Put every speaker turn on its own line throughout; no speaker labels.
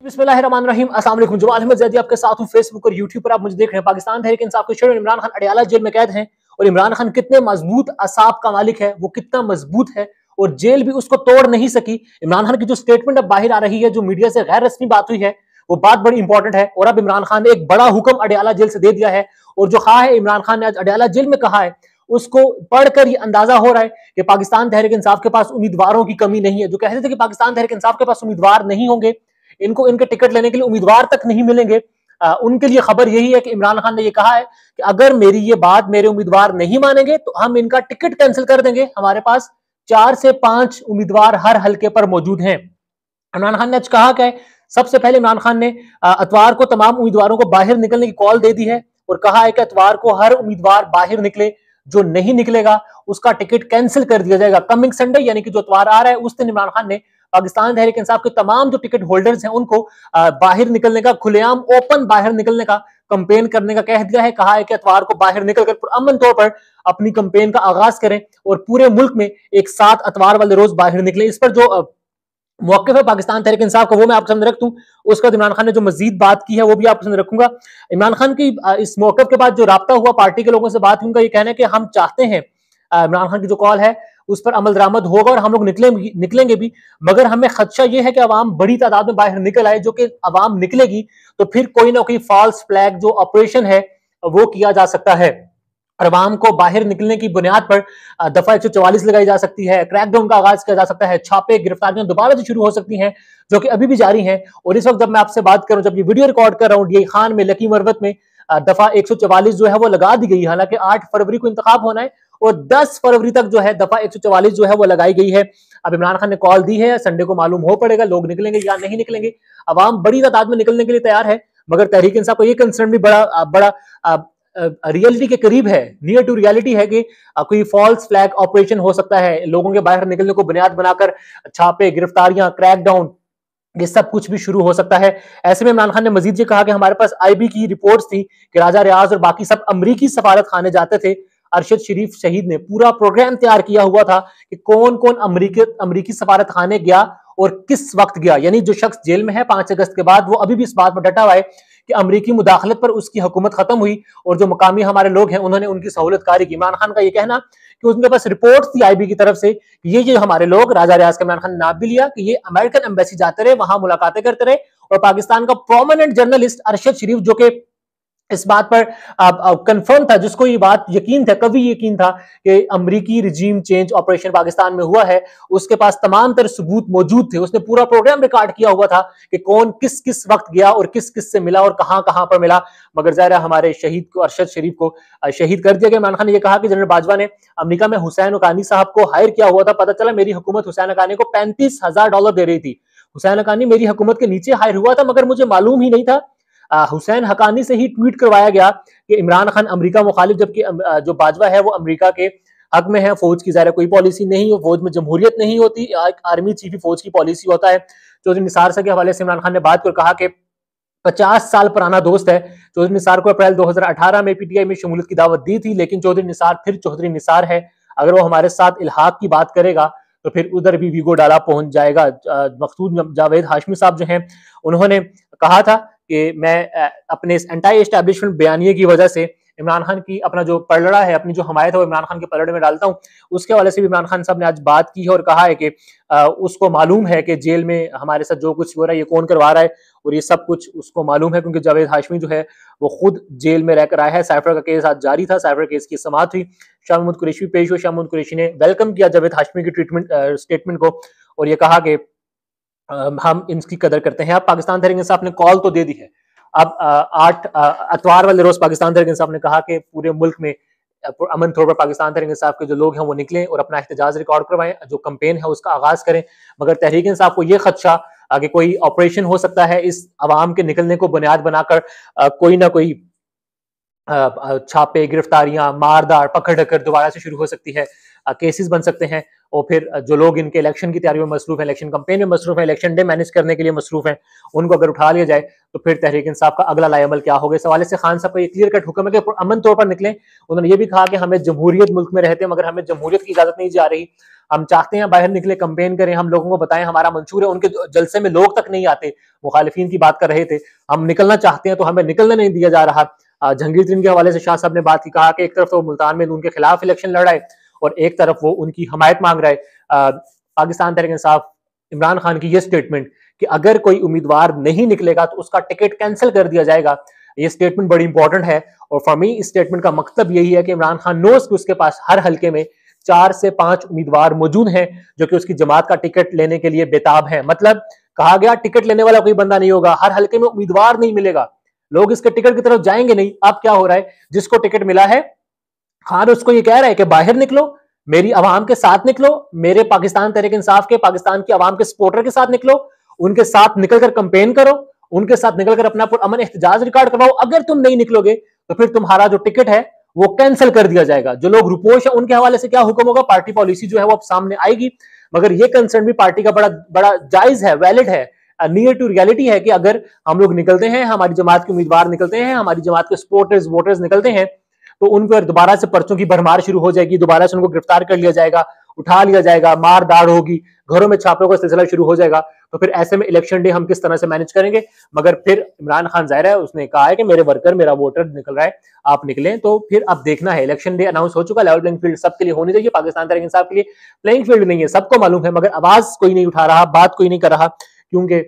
बिस्मिल्लाहिर्रहमानिर्रहीम। अस्सलाम वालेकुम। जमाल अहमद ज़ैदी आपके साथ हूं फेसबुक और यूट्यूब पर। आप मुझे देख रहे हैं। पाकिस्तान तहरीक इंसाफ के शेर इमरान खान अडयाला जेल में कैद हैं और इमरान खान कितने मजबूत असाब का मालिक है, वो कितना मजबूत है और जेल भी उसको तोड़ नहीं सकी। इमरान खान की जो स्टेटमेंट अब बाहर आ रही है, जो मीडिया से गैर रस्मी बात हुई है, वो बात बड़ी इंपॉर्टेंट है। और अब इमरान खान ने एक बड़ा हुक्म अडयाला जेल से दे दिया है और जो कहा है इमरान खान ने आज अडयाला जेल में कहा है, उसको पढ़कर ये अंदाजा हो रहा है कि पाकिस्तान तहरीक इंसाफ के पास उम्मीदवारों की कमी नहीं है। जो कहते थे कि पाकिस्तान तहरीक इंसाफ के पास उम्मीदवार नहीं होंगे, इनको इनके टिकट लेने के लिए उम्मीदवार तक नहीं मिलेंगे, उनके लिए खबर यही है कि इमरान खान ने यह कहा है कि अगर मेरी ये बात मेरे उम्मीदवार नहीं मानेंगे तो हम इनका टिकट कैंसिल कर देंगे। हमारे पास 4 से 5 उम्मीदवार हर हल्के पर मौजूद हैं। इमरान खान ने आज कहा क्या है? सबसे पहले इमरान खान ने अतवार को तमाम उम्मीदवारों को बाहर निकलने की कॉल दे दी है और कहा है कि अतवार को हर उम्मीदवार बाहर निकले, जो नहीं निकलेगा उसका टिकट कैंसिल कर दिया जाएगा। कमिंग संडे यानी कि जो अतवार आ रहा है उस दिन इमरान खान ने पाकिस्तान तहरीक इंसाफ के तमाम जो टिकट होल्डर्स हैं उनको बाहर निकलने का, खुलेआम ओपन बाहर निकलने का कंपेन करने का कह दिया है। कहा है कि अतवार को बाहर निकलकर अमन तौर पर अपनी कंपेन का आगाज करें और पूरे मुल्क में एक साथ अतवार वाले रोज बाहर निकले। इस पर जो मौक़िफ़ है पाकिस्तान तहरीक इंसाफ का वो मैं आपके सामने रख दूं। उसके बाद इमरान खान ने जो मजीद बात की है वो भी आपके सामने रखूंगा। इमरान खान की इस मौक़िफ़ के बाद जो राब्ता हुआ पार्टी के लोगों से बात हुई, उनका ये कहना है कि हम चाहते हैं इमरान खान की जो कॉल है उस पर अमल दरामद होगा और हम लोग निकलेंगे भी, मगर हमें खदशा ये है कि अवाम बड़ी तादाद में बाहर निकल आए। जो कि अवाम निकलेगी तो फिर कोई ना कोई फॉल्स फ्लैग जो ऑपरेशन है वो किया जा सकता है। अवाम को बाहर निकलने की बुनियाद पर दफा 144 लगाई जा सकती है, क्रैकडाउन का आगाज किया जा सकता है, छापे गिरफ्तारियां दोबारा से शुरू हो सकती हैं जो कि अभी भी जारी हैं। और इस वक्त जब मैं आपसे बात करूं, जब ये वीडियो रिकॉर्ड कर रहा हूं, ये खान में लकी मरवत में दफा 144 जो है वो लगा दी गई है। हालांकि 8 फरवरी को इंतखाब होना है और 10 फरवरी तक जो है दफा 144 जो है वो लगाई गई है। अब इमरान खान ने कॉल दी है, संडे को मालूम हो पड़ेगा लोग निकलेंगे या नहीं निकलेंगे। अवाम बड़ी तादाद में निकलने के लिए तैयार है, मगर तहरीक इंसाफ को यह कंसर्न भी बड़ा बड़ा रियलिटी के करीब है, नियर टू रियलिटी है कि कोई फॉल्स फ्लैग ऑपरेशन हो सकता है। लोगों के बाहर निकलने को बुनियाद बनाकर छापे, गिरफ्तारियां, क्रैकडाउन, ये सब कुछ भी शुरू हो सकता है। ऐसे में इमरान खान ने मजीद ये कहा कि हमारे पास आईबी की रिपोर्ट्स थी कि राजा रियाज और बाकी सब अमरीकी सफारत खाने जाते थे। अरशद शरीफ शहीद ने पूरा प्रोग्राम तैयार किया हुआ था कि कौन कौन अमरीकी सफारत खाने गया और किस वक्त गया। यानी जो शख्स जेल में है 5 अगस्त के बाद, वो अभी भी इस बात पर डटा हुआ है कि अमरीकी मुदाखलत पर उसकी हुकूमत खत्म हुई और जो मुकामी हमारे लोग हैं उन्होंने उनकी सहूलत कारी की। इमरान खान का यह कहना कि उनके पास रिपोर्ट थी आईबी की तरफ से कि ये हमारे लोग, राजा रियाज का इमरान खान ने नाम भी लिया कि ये अमेरिकन एम्बेसी जाते रहे, वहां मुलाकातें करते रहे और पाकिस्तान का प्रोमिनेंट जर्नलिस्ट अरशद शरीफ, जो कि इस बात पर कंफर्म था, जिसको ये बात यकीन था, कभी यकीन था कि अमरीकी रिजीम चेंज ऑपरेशन पाकिस्तान में हुआ है, उसके पास तमाम तरह सबूत मौजूद थे। उसने पूरा प्रोग्राम रिकॉर्ड किया हुआ था कि कौन किस किस वक्त गया और किस किस से मिला और कहां कहां पर मिला। मगर ज़ाहिर हमारे शहीद को, अरशद शरीफ को शहीद कर दिया गया। इमरान खान ने यह कहा कि जनरल बाजवा ने अमेरिका में हुसैन हक्कानी साहब को हायर किया हुआ था। पता चला मेरी हुकूमत हुसैन हक्कानी को $35,000 दे रही थी। हुसैन हक्कानी मेरी हुकूमत के नीचे हायर हुआ था, मगर मुझे मालूम ही नहीं था। हुसैन हक्कानी से ही ट्वीट करवाया गया कि इमरान खान अमेरिका मुखालिफ, जबकि जो बाजवा है वो अमेरिका के हक में है। फौज की ज़ाहिर कोई पॉलिसी नहीं हो, फौज में जमहूरियत नहीं होती, आर्मी चीफ ही फौज की पॉलिसी होता है। चौधरी निसार साहब के हवाले से इमरान खान ने बात कर कहा कि 50 साल पुराना दोस्त है। चौधरी निसार को अप्रैल 2018 में पीटीआई में शमूलियत की दावत दी थी, लेकिन चौधरी निसार फिर चौधरी निसार है। अगर वो हमारे साथ इल्हाक की बात करेगा तो फिर उधर भी वीगो डाला पहुंच जाएगा। मकसूद जावेद हाशमी साहब जो हैं उन्होंने कहा था कि मैं अपने इस एंटी एस्टैब्लिशमेंट बयानिए की वजह से इमरान खान की अपना जो पलड़ा है, अपनी जो हमायत है वो इमरान खान के पलड़े में डालता हूं। उसके हवाले से भी इमरान खान साहब ने आज बात की है और कहा है कि उसको मालूम है कि जेल में हमारे साथ जो कुछ हो रहा है ये कौन करवा रहा है और ये सब कुछ उसको मालूम है, क्योंकि जावेद हाशमी जो है वो खुद जेल में रहकर आया है। साइफर का केस आज जारी था, साइफर केस की समाअत हुई, शाह महमूद कुरैशी पेश हुए। शाह महमूद कुरैशी ने वेलकम किया जावेद हाशमी की स्टेटमेंट को और ये कहा कि हम इनकी कदर करते हैं। अब पाकिस्तान तहरीक इंसाफ ने कॉल तो दे दी है। अब 8 अतवार वाले रोज पाकिस्तान तहरीक इंसाफ ने कहा कि पूरे मुल्क में अमन तौर पर पाकिस्तान तहरीक इंसाफ के जो लोग हैं वो निकलें और अपना एहतजाज रिकॉर्ड करवाएं, जो कंपेन है उसका आगाज करें। मगर तहरीक इंसाफ को यह खदशा कि कोई ऑपरेशन हो सकता है इस अवाम के निकलने को बुनियाद बनाकर, कोई ना कोई छापे, गिरफ्तारियां, मारदार, पकड़ ढकर दोबारा से शुरू हो सकती है, केसेस बन सकते हैं। और फिर जो लोग इनके इलेक्शन की तैयारी में मसरूफ है, इलेक्शन कंपेन में मसरूफ है, इलेक्शन डे मैनेज करने के लिए मसरूफ है, उनको अगर उठा लिया जाए तो फिर तहरीक इंसाफ का अगला लाएमल क्या होगा। इस हवाले से खान साहब का ये क्लियर कट हुक्म है कि अमन तौर पर निकलें। उन्होंने ये भी कहा कि हमें जमहूरियत मुल्क में रहते हैं मगर हमें जमहूरियत की इजाजत नहीं जा रही, हम चाहते हैं बाहर निकले, कंपेन करें, हम लोगों को बताएं हमारा मंशूर है। उनके जलसे में लोग तक नहीं आते, मुखालिफिन की बात कर रहे थे, हम निकलना चाहते हैं तो हमें निकलने नहीं दिया जा रहा। जहांगीर तरीन के हवाले से शाह साहब ने बात की, कहा कि एक तरफ तो मुल्तान में उनके खिलाफ इलेक्शन लड़ रहा है और एक तरफ वो उनकी हमायत मांग रहा है। पाकिस्तान तहरीक इंसाफ, इमरान खान की ये स्टेटमेंट कि अगर कोई उम्मीदवार नहीं निकलेगा तो उसका टिकट कैंसिल कर दिया जाएगा, ये स्टेटमेंट बड़ी इंपॉर्टेंट है। और फॉर मी इस स्टेटमेंट का मतलब यही है कि इमरान खान नोज कि उसके पास हर हल्के में 4 से 5 उम्मीदवार मौजूद हैं जो कि उसकी जमात का टिकट लेने के लिए बेताब है। मतलब कहा गया टिकट लेने वाला कोई बंदा नहीं होगा, हर हल्के में उम्मीदवार नहीं मिलेगा, लोग इसके टिकट की तरफ जाएंगे नहीं। अब क्या हो रहा है, जिसको टिकट मिला है खान उसको ये कह रहा है कि बाहर निकलो, मेरी आवाम के साथ निकलो, मेरे पाकिस्तान तहरीक इंसाफ के, पाकिस्तान की आवाम के सपोर्टर के साथ निकलो, उनके साथ निकलकर कंपेन करो, उनके साथ निकलकर अपना पुरअमन एहतजाज रिकॉर्ड करवाओ। अगर तुम नहीं निकलोगे तो फिर तुम्हारा जो टिकट है वो कैंसिल कर दिया जाएगा। जो लोग रुपोश है उनके हवाले से क्या हुक्म होगा, पार्टी पॉलिसी जो है वो अब सामने आएगी, मगर ये कंसर्न भी पार्टी का बड़ा बड़ा जायज है, वैलिड है, नियर टू रियलिटी है कि अगर हम लोग निकलते हैं, हमारी जमात के उम्मीदवार निकलते हैं, हमारी जमात के सपोर्टर्स वोटर्स निकलते हैं, तो उन पर दोबारा से पर्चों की भरमार शुरू हो जाएगी, दोबारा से उनको गिरफ्तार कर लिया जाएगा, उठा लिया जाएगा, मार दाड़ होगी, घरों में छापों का सिलसिला शुरू हो जाएगा। तो फिर ऐसे में इलेक्शन डे हम किस तरह से मैनेज करेंगे। मगर फिर इमरान खान जाहिर है उसने कहा है कि मेरे वर्कर, मेरा वोटर निकल रहा है, आप निकलें। तो फिर अब देखना है, इलेक्शन डे अनाउंस हो चुका, लेवल प्लेइंग फील्ड सबके लिए होनी चाहिए, पाकिस्तान तहरीक इंसाफ के लिए प्लेइंग फील्ड नहीं है, सबको मालूम है, मगर आवाज कोई नहीं उठा रहा, बात कोई नहीं कर रहा, क्योंकि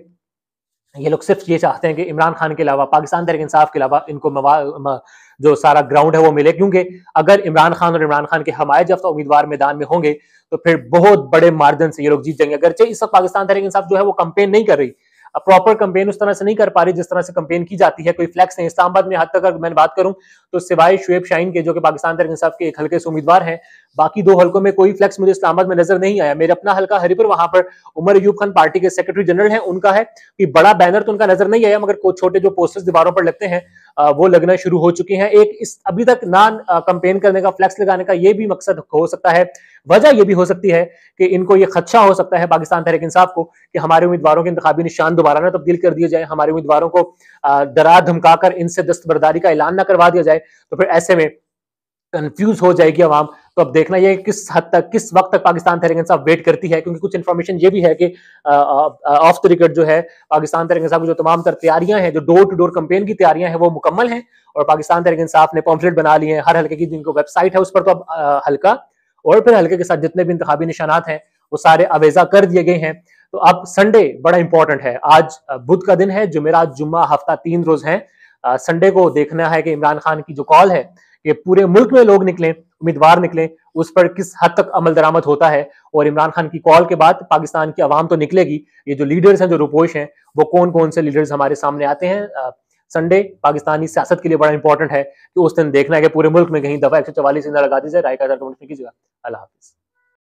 ये लोग सिर्फ ये चाहते हैं कि इमरान खान के अलावा, पाकिस्तान तहरीक इंसाफ के अलावा इनको जो सारा ग्राउंड है वो मिले। क्योंकि अगर इमरान खान और इमरान खान के हमायत याफ्ता उम्मीदवार मैदान में होंगे तो फिर बहुत बड़े मार्जिन से ये लोग जीत जाएंगे। अगरचे इस वक्त पाकिस्तान तहरीक इंसाफ जो है वो कंपेन नहीं कर रही, प्रॉपर कंपेन उस तरह से नहीं कर पा रही जिस तरह से कंपेन की जाती है, कोई फ्लैक्स नहीं। इस्लामाबाद में हद तक अगर मैं बात करूं तो सिवाय शुएब शाहीन के, जो कि पाकिस्तान तहरीक इंसाफ के एक हल्के से उम्मीदवार हैं, बाकी 2 हल्कों में कोई फ्लैक्स मुझे इस्लामाबाद में नजर नहीं आया। मेरे अपना हल्का हरिपुर, वहां पर उमर अयूब खान पार्टी के सेक्रेटरी जनरल हैं, उनका है कि बड़ा बैनर तो उनका नजर नहीं आया, मगर कुछ छोटे जो पोस्टर्स दीवारों पर लगते हैं वो लगना शुरू हो चुके हैं। एक इस अभी तक नान कंपेन करने का, फ्लैक्स लगाने का ये भी मकसद हो सकता है, वजह ये भी हो सकती है कि इनको ये खदशा हो सकता है पाकिस्तान तहरीक इंसाफ को कि हमारे उम्मीदवारों के इंतखाबी निशान दोबारा ना तब्दील कर दिए जाए, हमारे उम्मीदवारों को डरा धमकाकर इनसे दस्तबरदारी का ऐलान ना करवा दिया जाए, तो फिर ऐसे में कंफ्यूज हो जाएगी आवाम। तो अब देखना ये किस हद तक, किस वक्त तक पाकिस्तान तहरीक इंसाफ वेट करती है, क्योंकि कुछ इन्फॉर्मेशन ये भी है कि ऑफ द रिकॉर्ड जो है पाकिस्तान तहरीक इंसाफ की जो तमाम तर तैयारियां हैं, जो डोर टू डोर कंपेन की तैयारियां हैं, वो मुकम्मल हैं और पाकिस्तान तहरीक इंसाफ ने पॉम्फलेट बना लिए हैं हर हल्के की, जिनको वेबसाइट है उस पर तो अब हल्का और फिर हल्के के साथ जितने भी इंतखाबी निशानात हैं वो सारे अवेजा कर दिए गए हैं। तो अब संडे बड़ा इंपॉर्टेंट है, आज बुध का दिन है, जुमेरात जुम्मा हफ्ता 3 रोज है। संडे को देखना है कि इमरान खान की जो कॉल है कि पूरे मुल्क में लोग निकलें, उम्मीदवार निकलें, उस पर किस हद तक अमल दरामद होता है। और इमरान खान की कॉल के बाद पाकिस्तान की आवाम तो निकलेगी, ये जो लीडर्स हैं, जो रुपोश हैं, वो कौन कौन से लीडर्स हमारे सामने आते हैं। संडे पाकिस्तानी सियासत के लिए बड़ा इंपॉर्टेंट है कि उस दिन देखना है कि पूरे मुल्क में कहीं दफा 144 लगा दी जाए। राय का कीजिएगा। अल्लाह हाफिज।